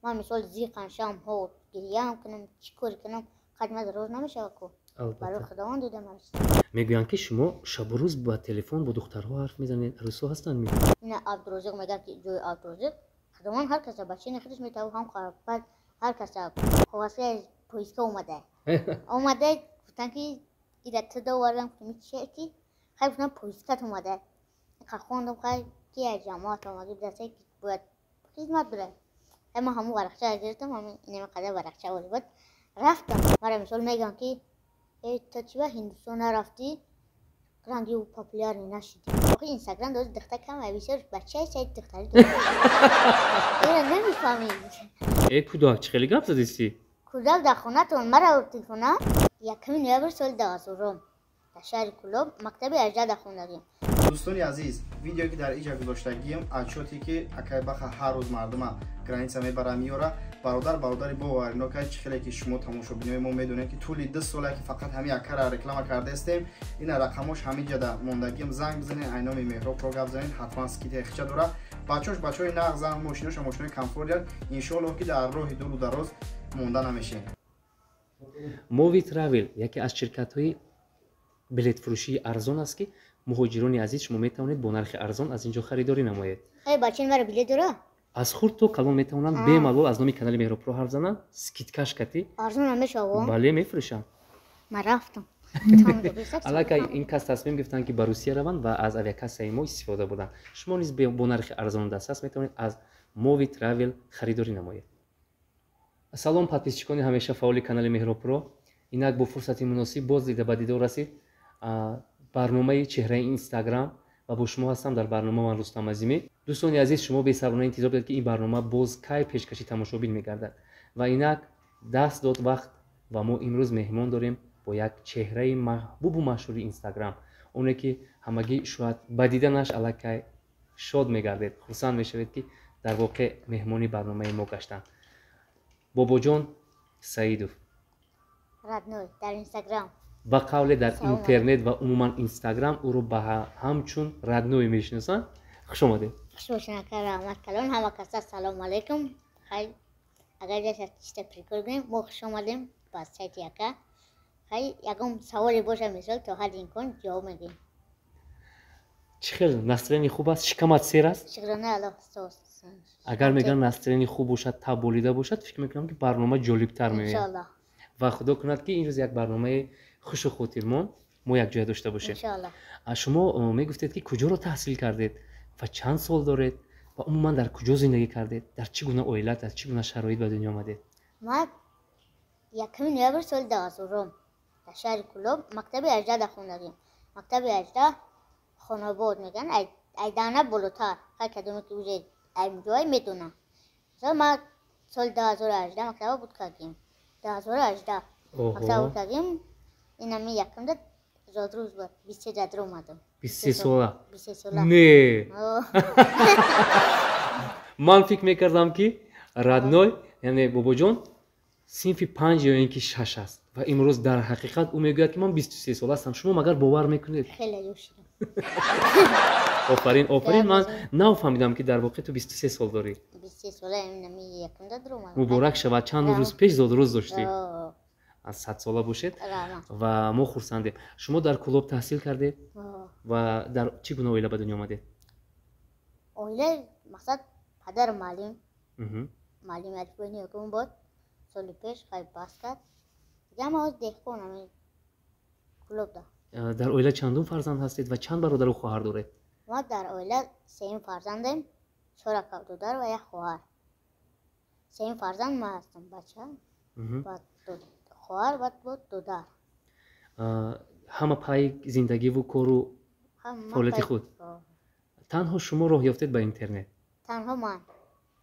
ما مثال زیقن شام ها گریه کنم چیکار کنم خدمت روز نمیشه کو برای خداوند دیدم است. میگویند که شما شب و روز با تلفن با دخترها حرف میزنید، عروسا هستن میگن. نه عبدالرزاق میگه که جوی عبدالرزاق خداوند هر کس بچه خودش میتونه هم خراب بعد هر کس خواسته پلیس اومده گفتن که ایده تو دوردم که میشه کی خیلی گفتن پلیس اومده که خوندم خیلی که جماعت اومده دسته که باید خدمت بره اما همون ورقچه گرفتم همین اینم قدر ورقچه ولی بود رفتم مرا مثال میگن که ای تو چی به هندوستان رفتی رنگی و پاپولار نشدی واقعا اینستاگرام داره دختر کم بسیار بچه سید دختری داره نمیفهمید ای کودک چه خیلی گپ زدی کودک در خونه تون مرا تلفن یکمی نوامبر سال 2000 در شهر کلوب مکتب 18 خوندگیم. دوستان عزیز ویدیویی که در اینجا گذاشتگیم اتشاتی که اکای بخ هر روز مردم گرانیسا میبره میاره برادر باور که خیلی که شما تماشابینای ما میدونید که طول 2 ساله که فقط همین اکر رکلام کرده استیم این رقمش همین جدا موندگیم زنگ بزنید اینامی مهراب رو گپ زنید حتما اسکیت اخچه داره بچهای نغزن ماشیناش کامفورت ان شاء الله که در راه دور و دراز مونده نمیشه. مووی تراول یکی از شرکت‌های بلیط فروشی ارزان است که مهاجران عزیز شما میتوانید با نرخ ارزان از اینجا خریداری نمایید. بچه‌ها مرا بلیط داره؟ از خورد تو کلان میتونن به ملال از نام کانال مهراب پرو حرف زنن سکیتکاش کتی ارزان نمیشه وا؟ بله میفروشن. من رفتم. الان این کس تصمیم گرفتن که به روسیه روند و از اویاکاسای ما استفاده بودن. شما نیز با نرخ ارزان دسترس میتونید از مووی تراول خریداری نمایید. سلام подписчикони ҳамеша фаъоли канали меҳроб про инак бо фурсати муносиб боз дида ба дидор расид барномаи чеҳраи инстаграм ва бо шумо ҳастам дар барнома ман рустам азимӣ. дӯстони азиз шумо бесаброна интизор бидед ки ин барнома боз кай пешкаши тамошобин мегардад ва инак даст дод вақт ва мо имрӯз меҳмон дорем бо як чеҳраи маҳбубу машҳури инстаграм оне ки ҳамагӣ шояд ба диданаш аллакай шод мегардед хурсанд мешавед ки дар воқеъ меҳмони барномаи мо гаштанд. باباجان سعیدوف ردنوی در اینستاگرام با قول در اینترنت و عموما اینستاگرام او رو به همچون ردنوی میشناسن. خوش آمدید. خوش رحمت کلان همه کسا سلام علیکم. خیلی اگر جاست چیست پریکور کنیم ما خوش آمدیم با سایت یکا خیلی یکم سوالی باشه مثال تا حد این کن جواب میگیم. چخیل نسترینی خوب است شکمت سیر است؟ شکرانه الله سوست. اگر میگن نسترینی خوب باشد تب بریده باشد فکر میکنم که برنامه جالبتر میشه. انشالله. و خدا کند که این روز یک برنامه خوش و خاطرمان ما یک جای داشته باشیم. انشالله. شما میگفتید که کجا رو تحصیل کردید و چند سال دارید و عموما در کجا زندگی کردید؟ در چه گونه عائله در چه گونه شرایط به دنیا آمدید؟ ما یکم نوامبر سال 2000 در شهر کلوب مکتب 18 خوندگیم. مکتب 18 خانواد میگن ایدانه بالاتر هر کدومی که وجود این جای میدونم. ما سال 2018 مکتب بود کردیم. 2018 مکتب بود کردیم. این همی یکم داد زود روز بود 23 اومدم. 23 ساله. 23 ساله. نه. من فکر میکردم که ردنوی یعنی باباجان صنف 5 یا اینکه 6 است و امروز در حقیقت او میگوید که من 23 ساله هستم. شما مگر باور میکنید؟ خیلی جوشیدم. آفرین من نفهمیدم که در واقع تو 23 سال داری. 23 ساله اینمی یکم داد رو مبارک شود چند روز پیش زاد روز داشتی. از 100 ساله باشید و ما خرسندیم. شما در کلوب تحصیل کردید و در چه گونه عائله به دنیا آمدید؟ عائله مقصد پدر معلم الفبایی یکم بود سال پیش خیلی بحث کرد دیگه ما از دهقانم کلوب ده. در عائله چندم فرزند هستید و چند برادر و خواهر دارید؟ ما در عائله 3 فرزندیم 4 دختر و 1 خواهر. 3 فرزند ما هستم بچه و 2 خواهر و 2 دختر. همه پای زندگی و کار و فعالیت خود. تنها شما راه یافتید به اینترنت؟ تنها من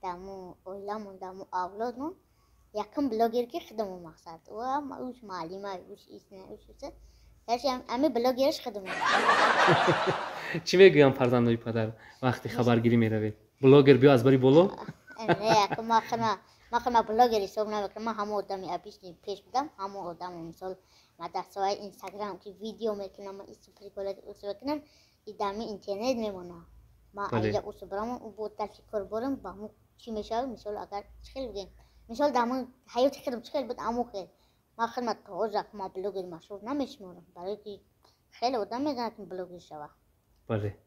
دمو عائله‌مون دمو اولادمون یکم بلاگر که خدمون مقصد و اوش معلمه اوش ایسنه اوش هرچی همه بلاگرش خدمون. چی میگویم فرزندای پدر وقتی خبرگیری میروید؟ بلاگر بیا از بری بالا؟ نه ما خنا بلاگر حساب نمیکنم. ما همه آدمی پیش بودم همه آدم مثال ما در سایت اینستاگرام که ویدیو میکنم ما استوری کنم ایدامی اینترنت میمونه. ما ایده اوسو برام او بود در فکر برم با مو چی میشه مثال اگر چخیل بگیم مثال دامون حیات خودم چخیل بود امو خیل ما خدمت توجه که ما بلوگر مشهور نمیشمارم برای که خیلی آدم میدونن که بلوگر شوه بله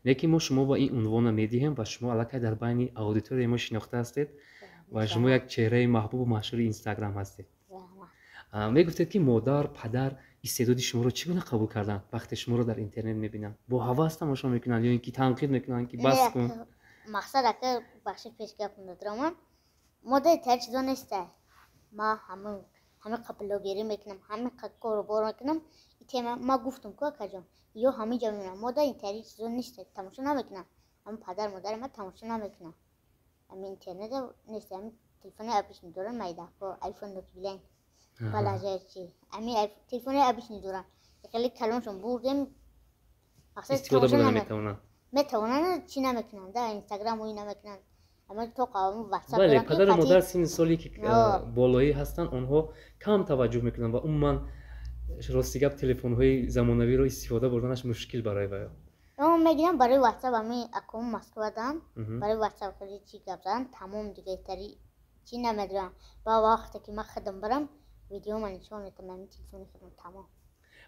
لیکن ما شما با این عنوان میدیم و شما الکی در بین اودیتوری ما شناخته هستید و شما یک چهره محبوب و مشهور اینستاگرام هستید. میگفتید که مادر پدر استعداد شما رو چگونه قبول کردن وقتی شما رو در اینترنت میبینن؟ با هوس تماشا میکنن یا اینکه تنقید میکنن که بس کن؟ مقصد که بخشی پیش گپ ندارم مادر تر چیزا نیسته ما همه بلوگری میکنم همه کارو میکنم تیم ما گفتم که کجا یا همه جا میبینم مادر این تری چیزا نیسته تماشا نمیکنم هم پدر مادر ما تماشا نمیکنم همین اینترنت نیست همین تلفن ابیش ندارن میده با آیفون نوکیلن بالا چی همین تلفن ابیش ندارن خیلی کلمشون بردم استفاده نمیتونن میتونن چی نمیکنن در اینستاگرام و این نمیکنن اما تو قوام واتساپ بله پدر و مادر سن سالی که بالایی هستن آنها کم توجه میکنن و عموما راستی گپ تلفن های زمانوی رو استفاده بردنش مشکل برای ویا اما میگم برای واتساپ همین اکانت مسکو دادم برای واتساپ خیلی چی گپ زدن تمام دیگه تری چی نمیدونم با وقتی که من خدم برم ویدیو من نشون میدم من تلفن خودم تمام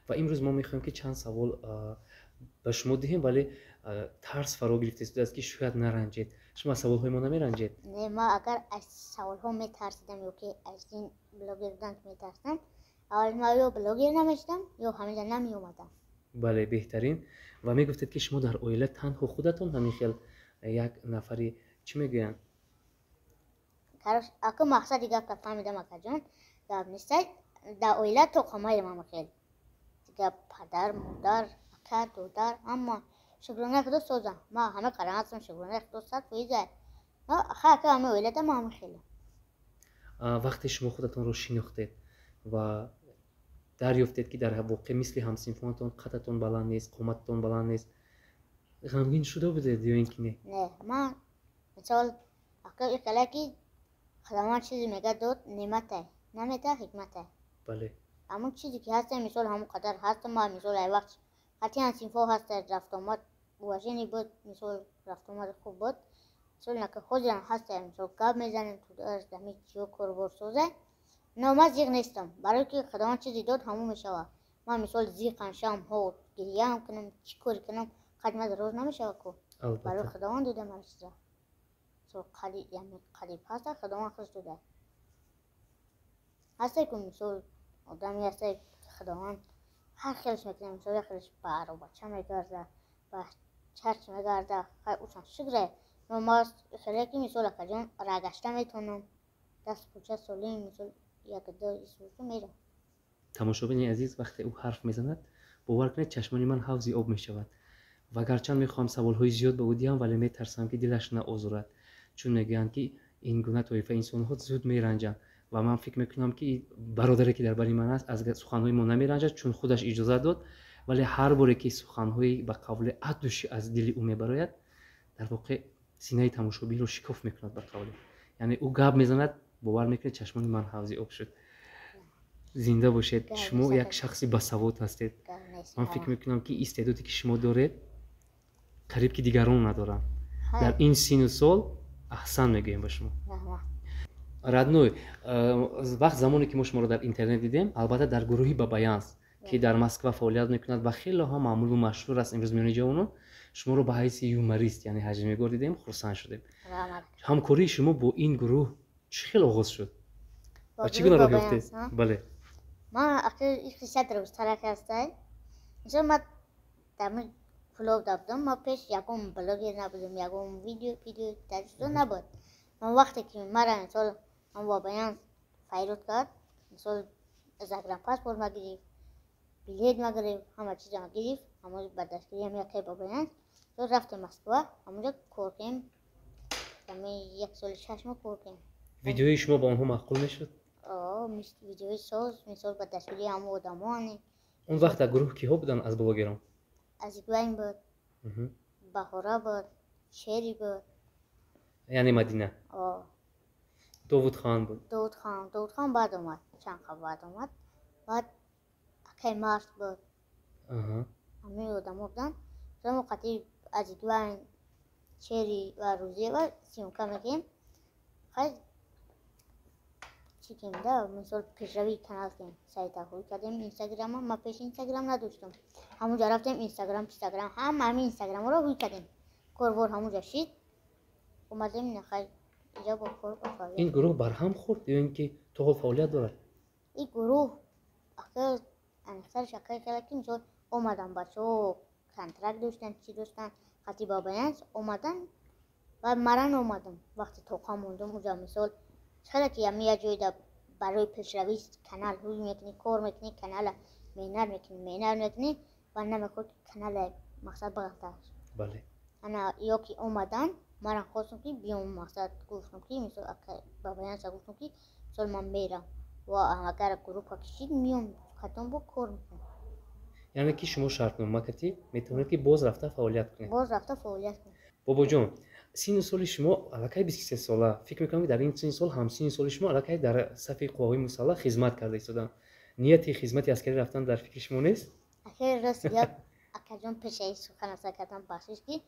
و امروز ما میخوایم که چند سوال به شما دهیم ولی ترس فرا گرفته است که شاید نرنجید. شما سوال های ما نمیرنجید؟ نه ما اگر از سوال ها میترسیدم یا که از این بلوگر بودن که میترسیدم اول ما یا بلوگر نمیشدم یا همینجا نمی اومدم. بله بهترین. و میگفتید که شما در عائله تنها خودتون همین خیال یک نفری چی میگوین؟ کارش اگه مقصد دیگه که فهمیدم اکا جان گپ نیست در عائله تو قمای ما خیلی دیگه پدر مادر اکا دودر اما شکرانه خدا سوزم ما همه قرار هستم شکرانه خدا صد فیزه خیلی همه عائله ده ما همه خیلی. وقتی شما خودتون رو شناختید و دریافتید که در واقع مثل همسنفانتون قدتون بلند نیست قامتتون بلند نیست غمگین شده بودید یا اینکه نه؟ نه ما مثال اگه کلاکی خداوند چیزی میگه داد نعمته نمیده حکمته. بله. اما چیزی که هست مثال همون قدر هست ما مثال ای وقت حتی همسنفا هست رفت آمد واژنی بود مثال رفت آمد خوب بود مثال نکه خود هست مثال گاب میزنیم تو درس دمی چیو کار سوزه نه ما زیغ نیستم برای که خداوند چیزی داد همون میشوه ما مثال زیغ شام ها گریه هم کنم چی کاری کنم خدمت روز نمیشوه کو برای خداوند داده من چیزا سو قلی یعنی قریب هست خداوند خودش داده هسته که مثال آدمی هسته خداوند هر خیلش میکنه مثال خیلش بر و بچه میگرده و چرچ میگرده خیلی اوشان شکره ما خیلی که مثال اکا جان رگشته میتونم دست پوچه سالیم مثال یک دو اسمشو میره. تماشابین عزیز وقتی او حرف میزند باور کنید چشمان من حوضی آب میشود و گرچند میخوام سوالهای زیاد بودیم ولی میترسم که دلش نآزرد چون میگن که این گونه طایفه انسان‌ها زود میرنجن و من فکر میکنم که برادری که در بین من است از سخنهای ما نمیرنجد چون خودش اجازه داد ولی هر باره که سخنهای به قول عدوشی از دل او میبراید در واقع سینه تماشابین رو شکاف میکند به قول یعنی او گپ میزند باور میکنید چشمان من حوضی آب شد. زنده باشید شما یک شخصی باسواد هستید من فکر میکنم که استعدادی که شما دارید قریب که دیگران ندارن در این سن و سال احسن میگویم به شما. رادنوی وقت زمانی که ما شما رو در اینترنت دیدیم البته در گروهی بابایانس که در مسکو فعالیت میکند و خیلی ها معمول و مشهور است امروز میونی اونو شما رو به حیث یومریست یعنی حجمیگار دیدیم خرسند شدیم. همکاری شما با این گروه چه آغاز شد؟ و چگونه راه یافته؟ بله. ما اخیر این قصه در اشتراک هسته مثلا ما در فلوگ دادم ما پیش یکم بلوگر نبودم یکم ویدیو تجربه نبود من وقتی که مرا مثلا من با بیان فیروت کرد مثلا زاگرام پاسپورت ما گرفت بلیط ما گرفت همه چیز ما گرفت همه با دستگیری هم یکی با بیان تو رفتم مسکو همونجا کار کردیم یک سال 6 ماه کار کردیم. ویدیوی شما با آنها معقول میشد؟ ویدیوی ساز مثال با دستگیری هم آدمانی. اون وقت در گروه کیها بودن از بلاگران؟ از گوین بود بهارا بود شیری بود یعنی مدینه. داوود خان بود. داوود خان بعد اومد چند خب بعد اومد بعد اکی مارس بود همه آدم بودن زمان قطعی از گوین شیری و روزی و سیمکا میگیم خیلی چی کیم دا مثال پیشروی کانال کیم سایت خوبی کردیم اینستاگرام ما پیش اینستاگرام نداشتم همونجا رفتیم اینستاگرام همین اینستاگرام رو روی کردیم کوربور همونجا شید اومدیم نه خیلی اینجا با کوربور این گروه برهم خورد یا اینکه تو فعالیت داره؟ این گروه اخیر انخسارش اخیر کرد که مثال اومدن بچه ها کنترک داشتن چی داشتن خطی با بیانس اومدن و مرن اومدم وقتی توقع موندم اونجا مثال خیلی که یه جایی دا برای پیشروی کانال روی میکنی کار میکنی کانال مینر میکنی و نمیخواد کانال مقصد بغلتر بله انا یا که اومدن مرن خواستم که بیام مقصد گفتم که مثال با بیانس گفتم که مثال من میرم و اگر گروه کشید میام خطم با کار میکنم یعنی که شما شرطنامه کردی میتونید که باز رفته فعالیت کنید بابا جان سین سال شما الکی 23 ساله فکر میکنم در این سین سال هم سین سال شما الکی در صف قوای مسلح خدمت کرده ایستادن نیتی خدمت عسکری رفتن در فکر شما نیست اخیر راست یاد اکجان پیشه سخن از کردن بخشش که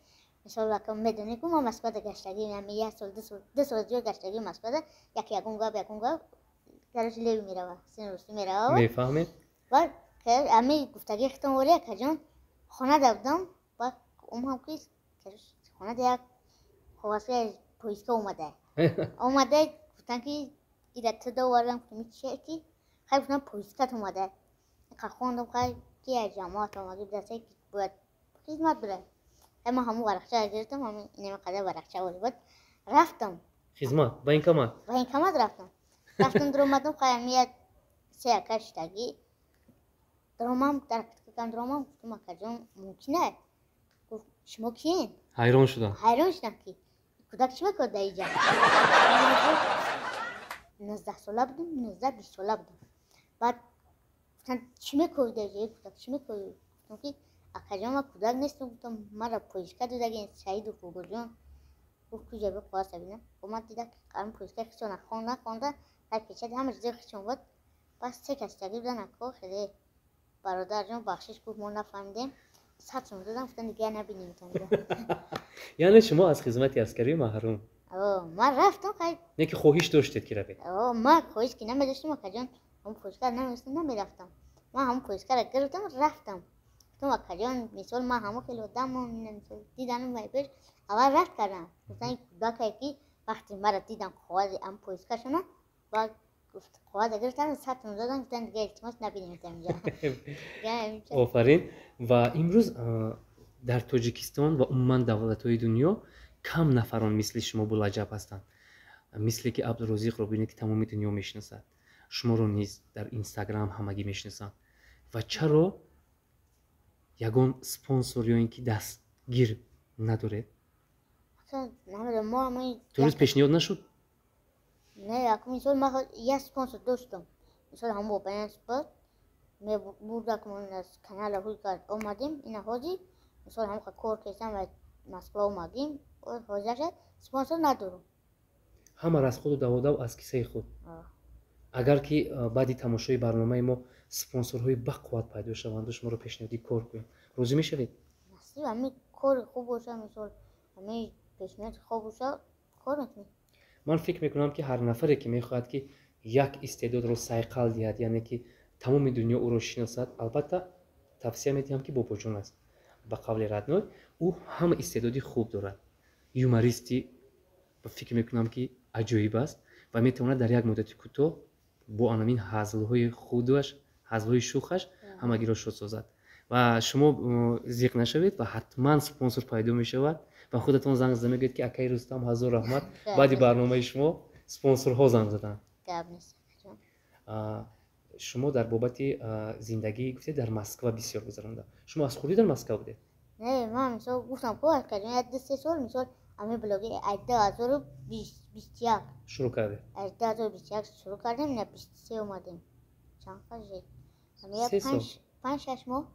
مثال وقتی میدونی که ما مسئله گشتگی میام یه سال دو سال دیگه گشتگی مسئله یکی یکونگا درش لیو میره سین روستی میره میفهمید و که امی گفتگی ختم ولی اکجان خانه دادم و هم که خانه دیگه خواسته پویسکه اومده گفتن که ایده تو دوارم که چیه که خیلی گفتن پویسکت اومده که خوندم خیلی که جماعت اومده بدسته که باید خدمت بره اما همون ورقچه گرفتم همین اینه قدر ورقچه ولی بود رفتم خدمت با این کمات رفتم در اومدم خیلی میاد سه اکشتگی درامم در کتکم درامم گفتم اکا جان ممکنه گفت شما کیین؟ حیران شدم که کودک چی میکرد در اینجا 19 ساله بودم 19-20 ساله بودم بعد گفتن چی میکرد در اینجا کودک چی میکرد گفتم که اکا جان من کودک نیستم گفتم من را پویشکه داده این شهید و فوگل جان گفت که جبه خواسته بینم و من دیدم که قرم پویشکه خیشون نخونده در پیچه همه جزای خیشون بود بس سه کشتگی بودن اکا خیلی برادر جان بخشش گفت ما نفهمیدیم سطرم دادم گفتن دیگه نبینیم یعنی شما از خدمت عسکری محروم من رفتم خیلی نه که خواهش داشتید که روید من خواهش که نمیداشتم اکا جان همون پویشکر نمیرفتم من همون پویشکر گرفتم رفتم گفتم اکا جان مثال من همون خیلی دم دیدنم وی اول رفت کردم گفتن این کودک که وقتی مرا دیدم خواهد هم پویشکر شنه و گفت خواهد گرفتن سطرم دادم گفتن دیگه التماس نبینیم اینجا آفرین و امروز در تاجیکستان و عموما دولت‌های دنیا کم نفران مثل شما بلجب هستند مثل که عبدالرزاق رو ببینید که تمام دنیا میشناسد شما رو نیز در اینستاگرام همگی میشناسند و چرا یگان سپانسور یا اینکه دستگیر نداره تو روز پیشنهاد نشد نه مثال ما یه سپانسور داشتم مثال همون با بیانس بود می بوده که من از کانال روی کرد اومدیم این حاجی مثال همون کار کردم و مسئله اومدیم و حاضر شد سپانسور ندارم همه از خود و از کیسه خود اگر که بعدی تماشای برنامه ما سپانسورهای بقوت پیدا شوند شما رو پیشنهادی کار کنیم روزی میشوید نصیب همین کار خوب باشه مثال همین پیشنهاد خوب باشه کار میکنیم من فکر میکنم که هر نفری که میخواهد که یک استعداد رو سایقل دهد یعنی که تمام دنیا او رو شناسد البته توصیه میدهم که بابا جان است به قول ردنای او هم استعدادی خوب دارد یومریستی و فکر میکنم که عجایب است و میتواند در یک مدت کوتاه با آنمین هزلهای خودش هزلهای شوخش همگی را شد سازد و شما زیق نشوید و حتما سپانسور پیدا میشود و خودتون زنگ زده میگید که اکای رستم هزار رحمت بعدی برنامه شما سپانسورها زنگ زدن شما در بابت زندگی گفتید در مسکو بسیار گذرانده شما از خودی در مسکو بودید نه من مثلا گفتم کار کردم 2 سال مثلا همه بلاگی 2021 شروع کرده 2021 شروع کردیم نه 23 اومدیم چند خواهد همه 5-6 ماه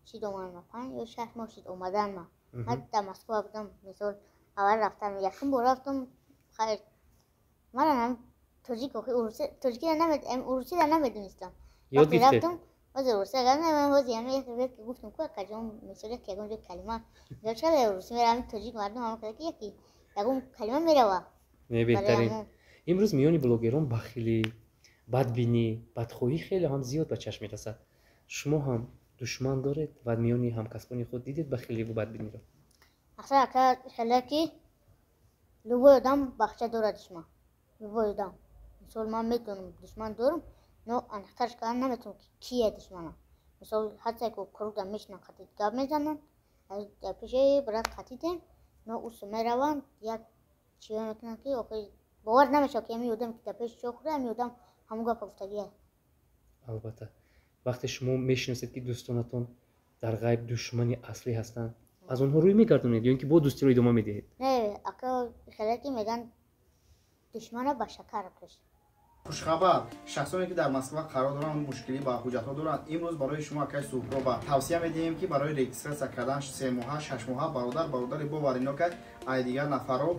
شید اومدن ما 5 یا 6 ماه شید اومدن ما بعد در مسکو بودم مثلا اول رفتم یکم بار رفتم خیلی من هم تاجیک تاجیکی روسی را نمیدونستم یاد گرفته رفتم باز روسی گفتم من باز یعنی یک گفتم که کجا مثلا که اون کلمه چرا روسی میرم تاجیک مردم هم که یکی یگون کلمه میره نه بهترین имрӯз миёни блогерон бахилӣ бадбинӣ бадхоҳӣ хеле ҳам зиёд ба чашм мерасад. шумо ҳам душман доред ва миёни ҳамкасбони худ дидед бахиливу бадбиниро? аксар хеле ки любой одам бахча дорад душман. любой одам мисол ман метавонам душман дорам, но аниқтарш кардан наметавонам ки кие душманам. мисол ҳатте ки кругам мешинам қатид гап мезананд, дар пеши брат қатидем, но усо мераванд як чия мекунанд ки охир бовар намешавад ки ҳамин одаме ки дар пеши чой хӯрда ҳамин одам ҳамон гапа гуфтагиа. албатта вақте шумо мешиносед ки дӯстонатон дар ғайб душмани аслӣ ҳастанд, аз онҳо рӯй мегардонед ё ин ки бо дӯстиро идома медиҳед? не ака хеле ки меган душмана ба шакар каш. хушхабар шахсоне ки дар Москва қарор доранд мушкилӣ ба ҳуҷҷатҳо доранд, имрӯз барои шумо акай суҳроба тавсия медиҳем ки барои регистратсия кардан 3 моҳа 6 моҳа бародари боваринокай ай дигар нафарро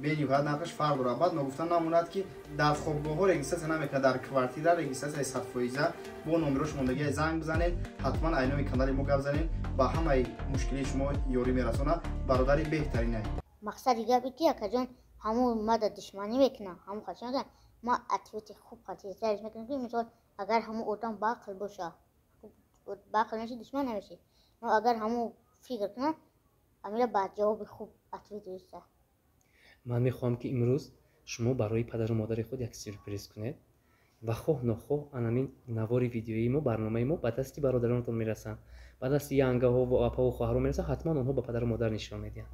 бениҳоят нархаш фарқ дорад. Баъд нагуфта намонад ки дар хобгоҳҳо регистратсия намекунад, дар квартира регистратсияи 100% бо номеро шумондагии занг бизанед, ҳатман айноми канали мо гап занед, ба ҳамаи мушкилии шумо ёрӣ мерасонад. бародари беҳтаринай. мақсади гапи ки акаҷон ҳамон мада душманӣ мекунам, ҳамон қатӣ мекунам, ма активити хуб қатизариш мекунам ки мисол агар ҳамон одам бақл боша, бақл меши душман намеши, но агар ҳамон фикр кунад амира ба ҷавоби хуб активити доста. ман мехоҳам ки имрӯз шумо барои падару модари худ як сюрприз кунед ва хоҳ нохоҳ анамин навори видеои мо барномаи мо ба дасти бародаронатон мерасанд, ба дасти янгаҳо ва апаву хоҳарҳо мерасанд. ҳатман онҳо ба падару модар нишон медиҳанд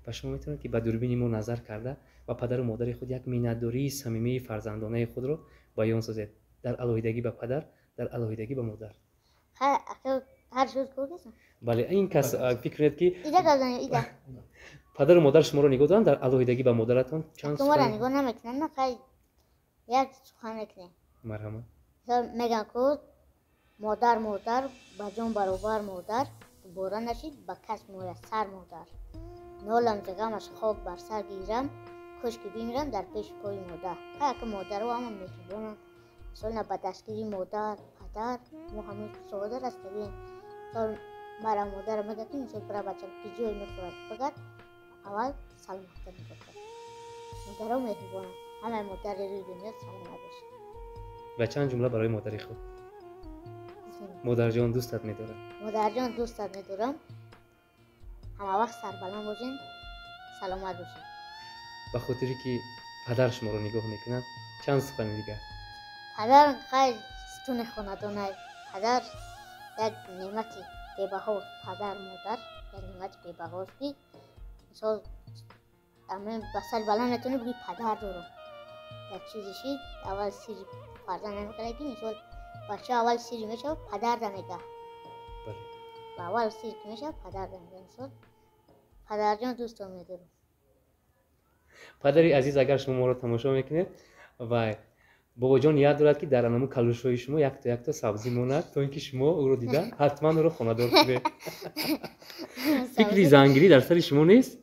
ва шумо метавонед ки ба дурбини мо назар карда ба падару модари худ як миннатдории самимии фарзандонаи худро баён созед, дар алоҳидагӣ ба падар, дар алоҳидагӣ ба модар. ҳар рӯз кор касам. бале ин кас фикр кунед ки ида газани ида падару модар шуморо нигоҳ доранд, дар алоҳидагӣ ба модаратон чанд шуморо нигоҳ намекунанд, на хай як сухан мекунем. марҳамат. меган ку модар ба ҷон баробар модар, дубора нашид ба кас муяссар модар. нолам ز غمش خواب بر سر گیرم کاش که بمیرم در پیش پای مادر. که مادرها همه مهربانند، مثلا به دستگیری مادر پدر ما همه سعادت هستیم. تا مرا مادر میگه که مثلا برای بچه که جای میخورد فقط اول سلامت میگه. مادرها مهربانند، همه مادر روی دنیا سلامت باشه. و چند جمله برای مادری خود. مادر جان دوستت میدارم. مادر جان دوستت میدارم. همه وقت سربلند باشین، سلامت باشین. به خاطری که پدر شما رو نگاه میکنن چند سخن دیگه. پدر خیلی ستون خاندانه، پدر یک نعمتی بی‌بهاست. پدر مادر یک نعمت بی‌بهاست که مثلا همین به سربلند نتونی بگی پدر دارم. یک چیزیشی اول سیر فرزند نمیکنه که مثلا بچه اول سیر میشه پدر دمیگه. و اول سیر که میشه پدر دمیگه. مثلا پدر جان دوستم میدارم. پدری عزیز اگر شما ما رو تماشا میکنید و بابا جان یاد دارد که در انمو کلوشوی شما یک تا سبزی ماند تا اینکه شما او رو دیدن حتما او رو خانه‌دار کنید. فکری زنگیری در سر شما نیست؟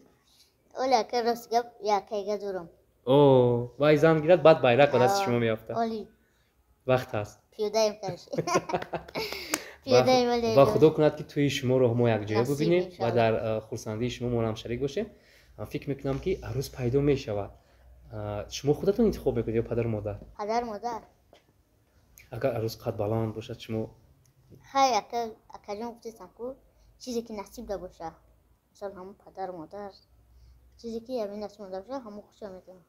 اولی که راست گپ یکیگه دارم. اوه وای زنگیرد بعد بیرق به دست شما میافته. اولی وقت هست. پیاده ایم کرش. و خدا کند که توی شما رو ما یک جای ببینیم و در خورسندی شما ما هم شریک باشیم. فکر میکنم که عروس پیدا میشود. شما خودتون انتخاب میکنید یا پدر مادر؟ پدر مادر. اگر عروس قد بلند باشد شما خیلی اکا جان گفتم که چیزی که نصیب داشته باشه. مثلا همون پدر مادر چیزی که همین نصیب داشته باشه همون خوشم میکنم.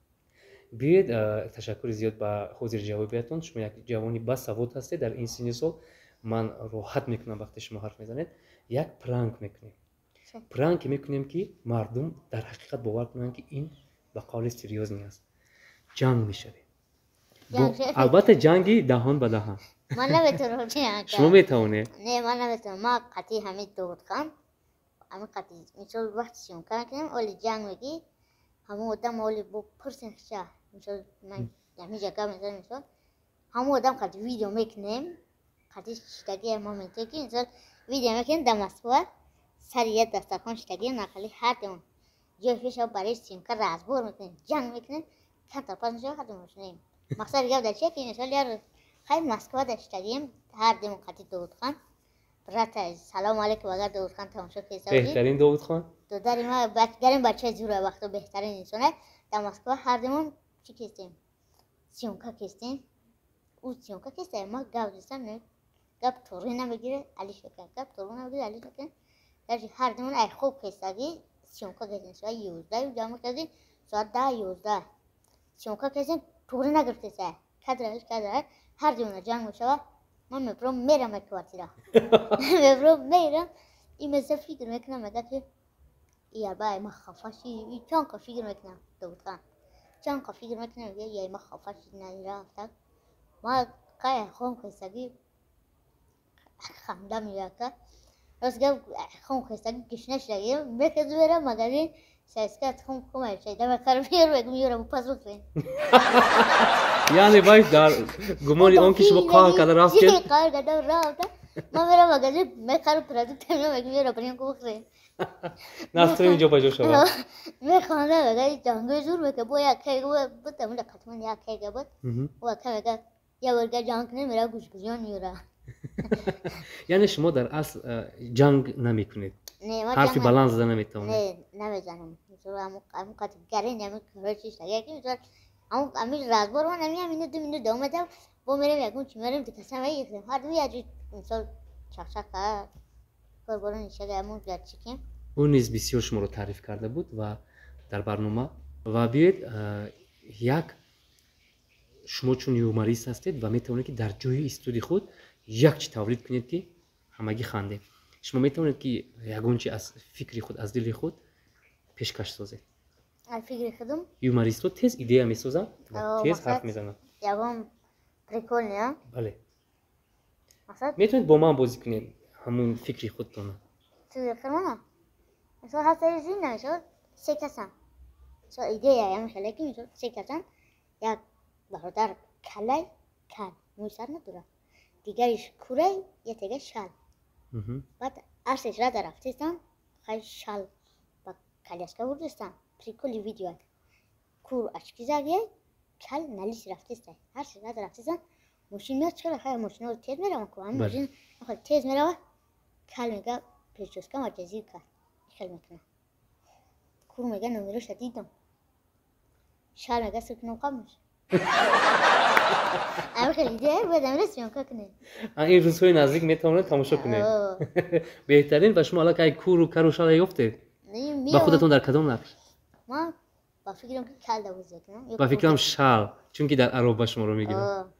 بیاید تشکر زیاد به حاضر جوابیتون. شما یک جوانی با سواد هستید در این سن سال. من راحت میکنم وقتی شما حرف میزنید یک پرانک میکنیم. پرانک میکنیم که مردم در حقیقت باور کنن که این به قول سریوز نیست. جنگ میشه. البته جنگی دهان به دهان. من نمیتونم جنگ. شما میتونه؟ نه من نمیتونم. ما قطعی همین داود خان همین قطعی مثلا وقتی شما کنیم اولی جنگ میگی همون آدم اولی با پرسن خشا مثلا من همین جگه مثلا همون آدم قطعی ویدیو میکنیم قطعی شتاگی مومنتی که مثلا ویدیو میکنیم در مسکو سر یه دسترخوان شتاگی نخلی هر دمون جای فیشا برای سیمکار رازبور میکنیم جنگ میکنیم کنتر پاس میشه هر دمونش نیم مقصد گفت در چیه که مثلا یار خیلی مسکو داشتیم هر دمون قطعی داود خان برات سلام علیکم اگر داود خان تماشا کیسا بهترین داود خان داداری ما گریم بچه زوره وقتا بهترین انسانه در مسکو هر دمون چی کیستیم سیونکا کشتیم او سیونکا کشته ما گاو دستم نه گاو توری نمیگیره علی شکن گاو توری نمیگیره علی شکن درجه هر دمون ای خوب کشتگی سیونکا کشتیم ساعت 11 و جمع کردیم ساعت 10-11 سیونکا کشتیم توری نگرفته سه کدره هر دمون جنگ میشه من میبرم میرم کوارتیرا میبرم میرم این مثل فکر میکنم مگه که یا بای ما خفاشی ای چون که فکر میکنم دوستان چون که فکر میکنم یا ما خفاشی نرفتم ما قای خون خستگی خنده میاد راست گفت خون خستگی گشنش لگیم میکرد برم مگه سعیت خون کمه شد دم کار میارم پس بکنیم یعنی باید در گمانی اون که شما کار کرده رفت که کار کرده رفت ما میرم مگه میخوام پروداکت میارم بریم کو بخوریم ناستر اینجا باجا شد میخوانه مگه جنگی زور میکنه باید که بود تمام دکتر یا که بود و که مگه یا ورگه جنگ نمیره گوشگیران میاره یعنی شما در اصل جنگ نمیکنید حرفی بالانس زدن نمیتونید نه نمیزنم مثلا همون کاتگری نمیکنه چیز دیگه که مثلا همین رازبار من همین دو مینوت دومده با میرم یکون چی میرم دیگه سمایی یکم هر دوی اجی مثلا چخچخ کاربران ایشه همون جد چیکیم اون نیز بسیار شما رو تعریف کرده بود و در برنامه و بیاید یک شما چون یوماریست هستید و میتونید که در جای استودی خود یک چی تولید کنید که همگی خنده شما میتونید که یگون چی از فکری خود از دل خود پیشکش سازید از فکری خودم یوماریست ها تیز ایده میسازن و تیز حرف میزنن یگون پریکول نه بله مثلا میتونید با من بازی کنید همون فکری خودتون تو فرمانا مثلا هسته زین نمیشه سه کسان مثلا ایده یا خیلی که میشه سه کسان یک برادر کلای کل موی سر نداره دیگریش کوره یه تگه شل بعد ارسش را در رفتستان خیلی شل با کلیسکا بردستان پریکولی ویدیو کور اشکی زگه کل نلیش رفتستان ارسش را در رفتستان ماشین میاد چرا خیلی ماشین رو تیز میره که همین ماشین خیلی تیز میره کل میگه پیشوسکا ما جزیر کرد خیلی میکنه کور میگه نمیرو شدیدم شل میگه سکنم قبلش اما خیلی دیگه باید امروز سیونکا کنه این روزهای نزدیک میتونید تماشا کنید بهترین و شما حالا که کور و کر و شال یافته با خودتون در کدام نقش ما با فکرم که کل دوزه کنم با فکرم شال چون که در عرب شما رو میگیرم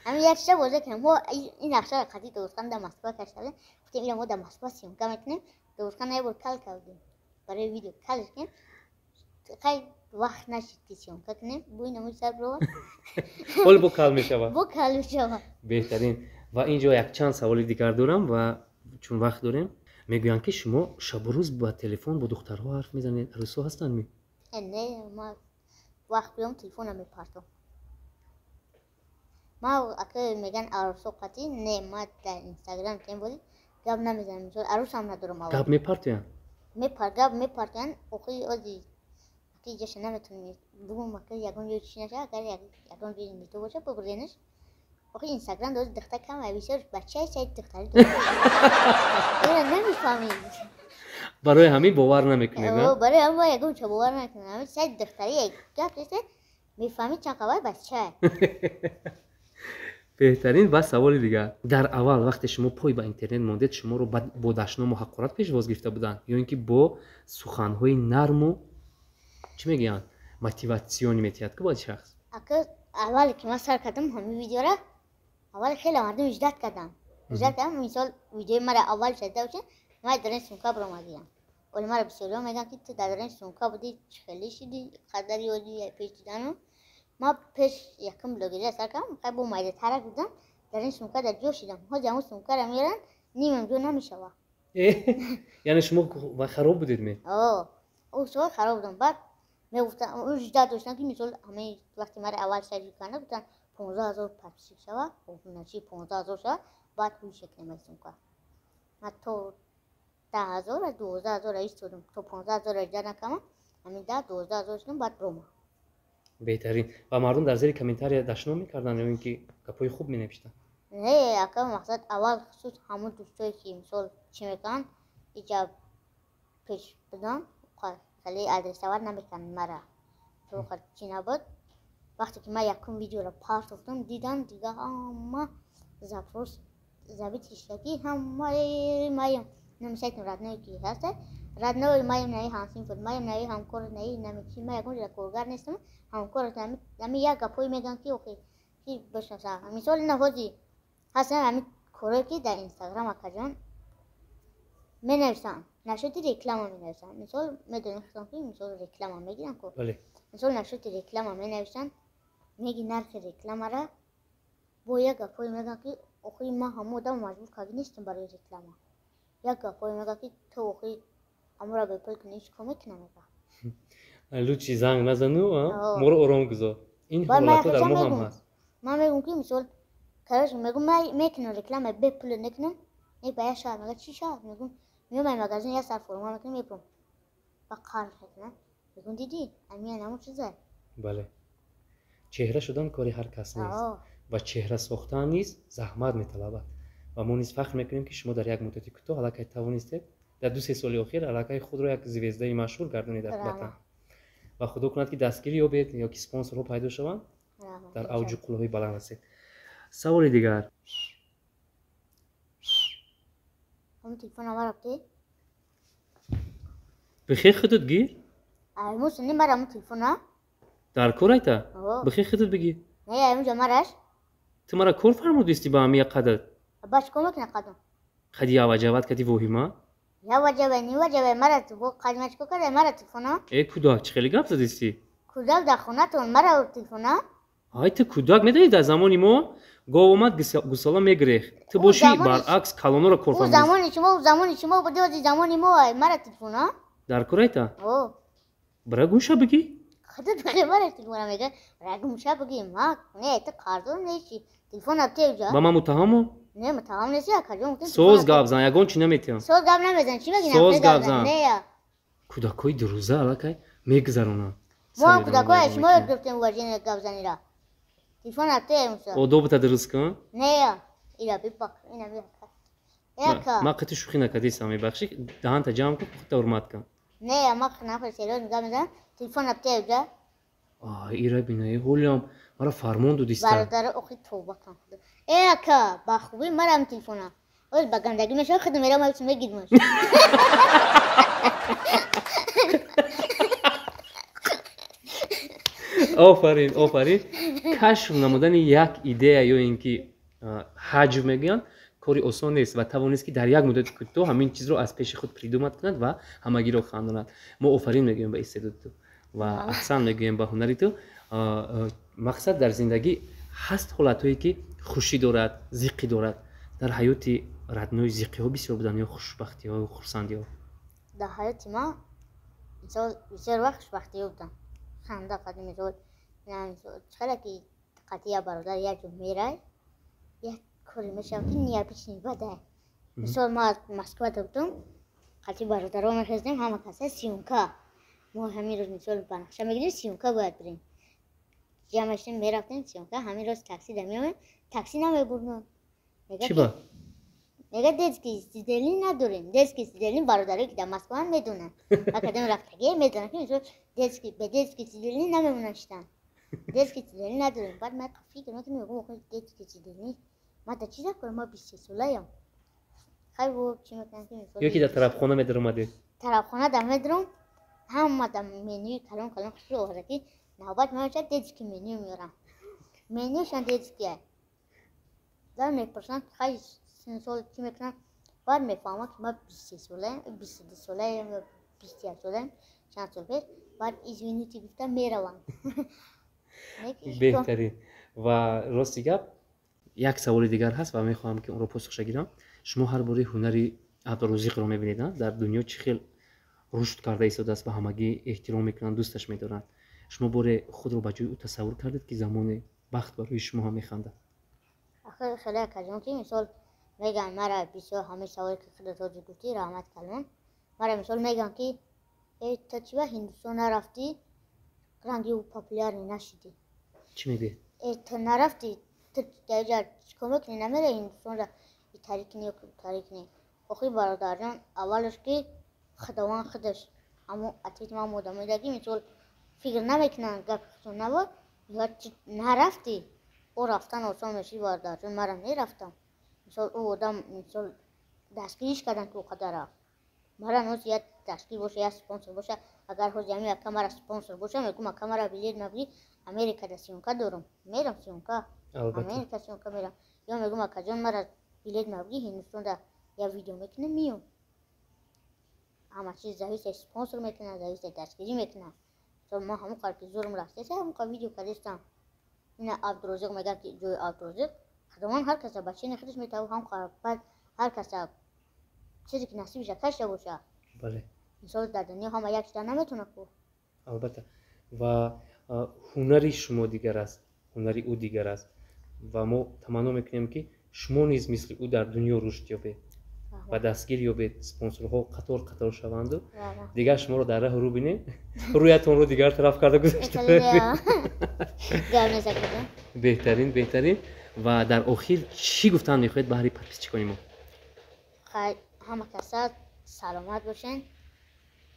همین یک شب بازه کنم ما این نقشه را قدی دوستان در مسکو کشته بودیم گفتیم اینو ما در مسکو سیونکا میکنیم دوستان یه بار کل کردیم برای ویدیو کلش کنیم خیلی وقت نشید که سیونکا کنیم بوی نموی سر برو حال با کل میشود با کل میشود بهترین و اینجا یک چند سوال دیگر دارم و چون وقت داریم میگویند که شما شب و روز با تلفن با دخترها حرف میزنید عروسا هستن می نه ما وقت بیام تلفنم میپرتم ما اگه میگن عروسا قطعی نه ما در اینستاگرام تیم بودیم گب نمیزنم چون عروس هم ندارم آور گب میپرتین گب میپرتن اوخی ازی که جشن نمیتونی بگم که یکون یه چی نشه اگر یکون بیرون تو باشه ببرینش اوخی اینستاگرام دوست دختر کم بیشتر بچه سایت دختری دوست نمیفهمی برای همین باور نمیکنید نه برای همین یکون چه باور نمیکنه همین سایت دختری گپ نیست میفهمی چه خبر بچه بهترین و سوال دیگر در اول وقتی شما پای با اینترنت موندید شما رو با دشنام و حقارت پیشواز گرفته بودن یا اینکه با سخنهای نرم و چی میگن موتیواسیونی میتیاد که با شخص اگه اول که من سر کردم همین ویدیو را اول خیلی مردم اجداد کردم مثال ویدیو مرا اول شده باشه من در این سونکا برام آگیم ولی مرا بسیاری میگن که تو در این سونکا بودی خیلی شدی قدری ولی پیش دیدن ما پیش یکم بلوگری سر کردم خیلی با مایده ترک بودم در این سونکا در جو شدم ها جمعو سونکا را میرن نیمم جو نمیشه یعنی شما خراب بودید می او سوال خراب بودم بعد میگفتن اون اجداد داشتن که مثال همه وقتی مرا اول شریک کردن گفتن 15000 پپسی شوا و نشی 15000 شوا بعد روی شکل میسون کار من تو 10000 و 12000 ایستادم تو 15000 اجدا نکردم همین 12000 شدم بعد بروم بهترین و مردم در زیر کامنتاری دشنام میکردن یا اینکه گپای خوب مینوشتن نه اگه مقصد اول خصوص همون دوستایی که مثال چی میکنن ایجاب پیش بدن خیلی ادرس اول نمیکنن مرا تو خیلی چی نبود وقتی که من یکم ویدیو را پارت افتم دیدم دیگه همه زفروس زبی تشتکی همه مایم نمیشه ردنوی کی هست ردنوی مایم نهی همسین فود مایم نهی همکار نهی نمیچی من یکم را کارگر نیستم همکار نمی یک گپوی میگن که اوکی کی بشناسه مثال نهوزی هستن همین کاری که در اینستاگرام اکجان می نویسن نشاطی رکلام می نویسن مثال میدونم که مثال رکلام میگیرن که بله مثال نشاطی رکلام می نویسن میگی نرخ رکلام را با یک گپوی میگن که اوکی ما همو دم مجبور کردی نیستیم برای رکلام یک گپوی میگن که تو اوکی امورا به پل کنیش کمک نمیگه لوچی زنگ نزنو مورو آرام گذار این حالت در ما هم هست من میگم که مثال کارش میگم من میکنم رکلام به پل نکنم ای باید شهر میگه چی شهر میگم میام این مغازه یه سر فرما میکنم میپرم با کار میکنم میگم دیدی امیه نمو چیزه بله چهره شدن کاری هر کس نیست و چهره ساختن نیز زحمت میطلبد و ما نیز فخر میکنیم که شما در یک مدت کوتاه علاقه توانستید در 2-3 سال اخیر علاقه خود رو یک زوزده مشهور گردانید در وطن و خدا کند که دستگیری یابید یا که اسپانسر پیدا شوند در اوج قله‌های بلند رسید. سوال دیگر همون تلفن ما رفته بخیر خودت گیر ایموس نیم برای همون تلفن در کار ایتا بخیر خودت بگی نه ایمون جمعرش تو مرا کار فرمودیستی با همی قدر باش کمک نقدم خدی یا وجبت کدی وحیما یا وجبه نی وجبه مرا تو با قدمش کو کرده مرا تلفن ای کودک چه خیلی گپ زدیستی کودک در خونه تو مرا تلفن های تو کودک میدونی در زمانی ما گاو اومد گوسالا میگریخت تو باشی برعکس کلانو را کار فرمودیستی زمانی شما بده زمانی ما مرا تلفن در کار ایتا برای گوشه بگی خودت بخیر مرا تلفن میگه برای گوشه بگی ما نه تو کاردون نیستی تلفن ابته جا با من متهمم نه متهم نیستی کجا سوز گپ زن یگون چی نمیتونم سوز گپ نمیزن چی بگی سوز گپ زن نه کودکای دروزه علاقه میگذرونن ما هم کودکای شما یاد گرفتیم واژه گپ زنی را تلفن ابته موسی آداب تدرس کن نه اینا بپاک اینا بیاک ما قطع شوخی نکردی سامی بخشی دهان تا جمع کن خودت حرمت کن نه ما خنافر سیروز نگاه میزن تلفن ابته جا ایرا بینایی هولیم مرا فرمان دو دیسته برادر اخی توبه کن خدا اکا با خوبی مرا تلفن اوز با گندگی میشه خود میرم از میگیدمش آفرین کشف نمودن یک ایده یا اینکه حجم میگن کاری آسان نیست و توانست که در یک مدت کوتاه همین چیز رو از پیش خود پیدومت کند و همگی رو خواندند. ما آفرین میگیم به استعداد تو و احسان میگیم به هنری تو. مقصد در زندگی هست حالتایی که خوشی دارد ضیقی دارد. در حیات ردنوی ضیقی ها بسیار بودن یا خوشبختی ها و خرسندی ها؟ در حیات ما بسیار وقت خوشبختی ها بودن. خنده قدیم مثال چقدر که قطعی برادر یک جو میره یک کاری میشه که نیابیش نیباده. مثال ما از مسکو بودم قطعی برادر ها میخزدیم همه کسه سیونکا ما همین روز مثال بنخشه میگیریم سیونکا باید بریم جمعشتیم میرفتیم سیونکا همین روز تاکسی دمیامه تاکسی نمیبردن چی با؟ میگه دیسکی استیدلی نداریم دیسکی استیدلی برادری که در مسکو هم میدونن و کدام رفتگی میدونن که مثلا دیسکی به دیسکی استیدلی نمیمونشتن دیسکی استیدلی نداریم بعد من کافی کنم که میگم دیسکی استیدلی ما تا چیزا کنم ما 20 ساله‌ام خیلی بود چی میکنم که مثلا یکی در طرف خونه میدرم اومده طرف خونه دم میدرم هم مدام منیو کلام خوشی آوردی نوبت میشه دیسکی منیو میارم منیوشان دیسکیه در میپرسن خیلی سال چی میکنم بعد میفهمم که ما 20 ساله 22 ساله یا 21 ساله چند سال پیش بعد ایزوینیتی گفتم میروم بهترین و راستی گپ یک سوال دیگر هست و میخواهم که اون رو پاسخش گیرم. شما هر باره هنری عبدالرزاق رو میبینید در دنیا چه خیلی رشد کرده ایستاده است و همگی احترام میکنن دوستش میدارن. شما باره خود رو به جای او تصور کردید که زمان بخت برای شما هم میخنده؟ آخه خیلی کردم که مثال میگن مرا بسیار همه سوال که خودت رو گفتی رحمت کلون مرا مثال میگن که ای تا چی به هندوستان نرفتی رنگی و پاپولار نشدی چی میگی؟ ای تا نرفتی تو دیگر کمک نمیره هندوستان را تاریک نی و تاریک نی آخی برادران اولش که خداوند خودش اما اتیت ما مدام میدگی مثال فکر نمیکنن گپ خودتون نبود یا نرفتی او رفتن آسان میشی وارد چون منم نرفتم مثال او آدم مثال دستگیرش کردن تو قدر رفت مرا نوز یا دستگیر باشه یا سپانسر باشه اگر هوز یمی اکا مرا سپانسر باشه میگم اکا مرا بلیط مبلی امریکا دا سیونکا دارم میرم سیونکا امریکا سیونکا میرم یا میگم اکا جان مرا بلیط مبلی هندوستان دا یا ویدیو میکنه میام همه چیز زویس سپانسر میکنه زویس دستگیری میکنه تو ما همون کار که زورم رفته سه همون کار ویدیو کردستم این عبدالرزق میگن که جوی عبدالرزق خدمان هر کس بچه خودش میتونه هم کار بعد هر کس چیزی که نصیبش کشته باشه بله مثال در دنیا همه یک چیز نمیتونه کو البته و هنری شما دیگر است هنری او دیگر است و ما تمنا میکنیم که شما نیز مثل او در دنیا رشد یابید و دستگیر یابید اسپانسرها قطار شوند و دیگر شما رو در راه رو بینیم رویتون رو دیگر طرف کرده گذاشته بهترین و در آخر چی گفتن میخواید بهری پرپیس چی کنیم همه کسا سلامت باشین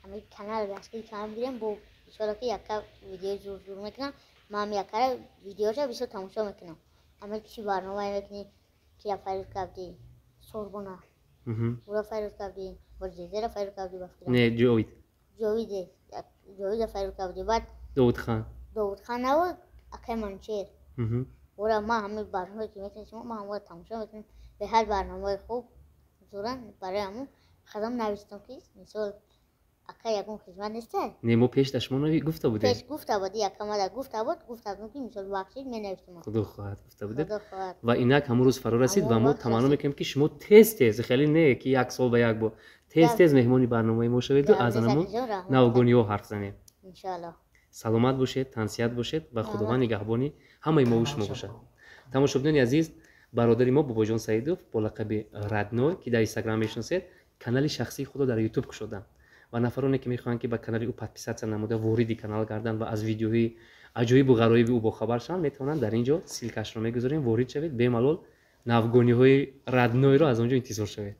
همه کانال دستگیر کام بیرم با ایشالا که یکا ویدیو زور میکنم ما هم یکا ویدیوشا بیشتر تماشا میکنم همه کشی برنامه میکنی که یا فرید کبدی سوربونا برا فرید کبدی برجیزه فرید کبدی بفکرم نه جاوید فرید کبدی بعد داود خان نبود اکای منچیر برا ما همه برنامه که میکنیم شما ما هم تماشا میکنیم به هر برنامه خوب زورن برای همون خدام نوشتم که مثال اکا یکم خدمت نیسته نیمو پیش دشمون رو گفته بوده پیش گفته بودی اکا ما گفته بود که مثال بخشید می نوشتم خدا خواهد گفته بوده و اینک همون روز فرا رسید و ما تمنا میکنیم که شما تیز خیلی نه که یک سال به یک با تیز مهمانی برنامه ما شوید و از همون نوگونی ها حرف زنیم انشالله سلامت باشید تنسیت باشید و خداوند نگهبانی همه ما و شما باشه تماشاگران عزیز برادری ما باباجان سعیدوف با لقب ردنوی که در اینستاگرام میشناسید کانال شخصی خود در یوتیوب کشیدن و نفرانی که میخوان که به کانال او پادپیسات نموده وارد کانال گردن و از ویدیوهای عجایب و غرایب او با خبر شدن میتونن در اینجا سیلکش رو میگذاریم وارد شوید به ملال نوگونی های ردنوی رو از اونجا انتظار شوید